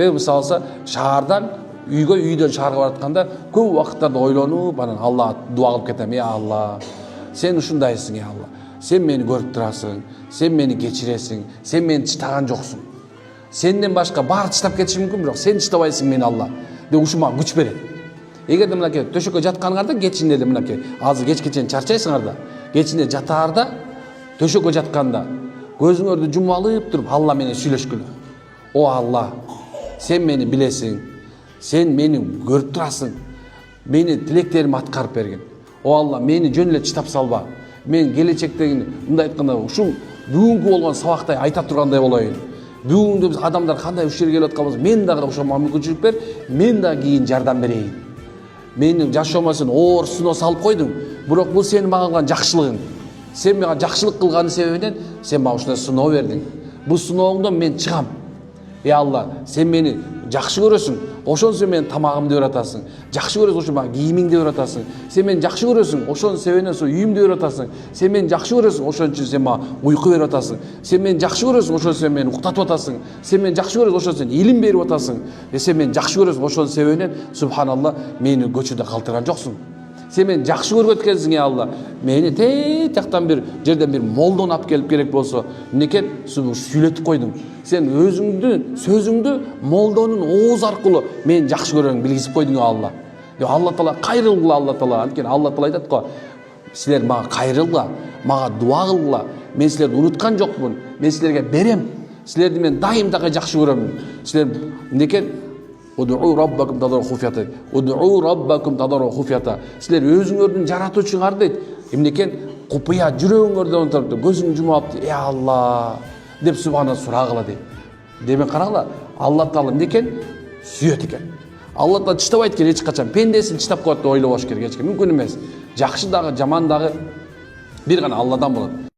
Мен мисалы шаардан үйдөн шаарга баратканда көп убакыттарда ойлонуп, анан Аллага дуа кылып кетем. Я Алла, сен ушундайсың, я Алла. Сен мени көрүп турасың, сен мени кечиресиң, сен мени чыдаган жоксуң. Сенден башка баары чыдап кетиши мүмкүн, бирок сен чыдабайсың мени, Алла. Деп ушу мага күч берет. Эгерде мынакей төшөккө жатканыңарда кечинде эле мынакей азыр кечке чейин чарчайсыңар да, кечинде жатаарда төшөккө жатканда көзүңөрдү жумуп алып туруп Алла менен сүйлөшкүлө. О Алла, сен мени билесиң, сен мени көрүп турасың, мени тилектеримди аткарып бергин. О Алла, мени жөн эле чыдап салба. Мен келечектеги мындай айтканда ушул бүгүнкү болгон сабактай айта тургандай болоюн. Бүгүндө биз адамдар кандай ушул жерге келип атканбыз, мен дагы ошого мүмкүнчүлүк бер, мен дагы кийин жардам берейин. Менин жашоомо сен оор сыноо салып койдуң, бирок бул сенин мага кылган жакшылыгың. Сен мага жакшылык кылган себебинен сен мага ушундай сыноо бердиң. Бул сыноодон мен чыгам. Я Алла, сен мени жакшы көрөсүң, ошон сен менин тамагымды берип атасың. Жакшы көрөсүң, ошо мага кийимиңди берип атасың. Сен мени жакшы көрөсүң, ошонун себебинен со үйүмдү берип атасың. Сен мени жакшы көрөсүң, ошон үчүн сен мага уйку берип атасың. Сен мени жакшы көрөсүң, ошон сен мени уктатып атасың. Сен мени жакшы көрөсүң, ошон сен илим берип атасың. Сен мени жакшы көрөсүң, ошонун себебинен субханалла мени көчөдө калтырган жоксуң. Сен мени жакшы көрүп өткөнсүң, я Алла. Мени тет жактан бир жерден бир молдон алып келип керек болсо, мынекет сүйлөтүп койдуң. Сен өзүңдү, сөзүңдү молдонун ооз аркылуу мени жакшы көрөңдү билгизип койдуң, я Алла. Алла Таала кайрылгыла, Алла Таала. Анткени Алла Таала айтат го, силер мага кайрылгыла, мага дуа кылгыла. Мен силерди унуткан жокмун. Мен силерге берем. Силерди мен дайым дагы жакшы көрөмүн. Силер мынекет Уд'у раббакум тадарру хуфията. Уд'у раббакум тадарру хуфията. Силер өзүңөрдүн жаратуучуңарды дейт. Эмнекен купуя жүрөгүңөрдөн отуруп, көзүң жумуп алып, "Я Алла" деп субхана сурагыла дейт. Демек карагыла, Алла Таала эмнекен сүйөт экен. Алла Таала чыдабайт экен эч качан. Пендесин чыдап коет деп ойлобош керек, эч ким мүмкүн эмес. Жакшы дагы, жаман дагы бир гана Алладан болот.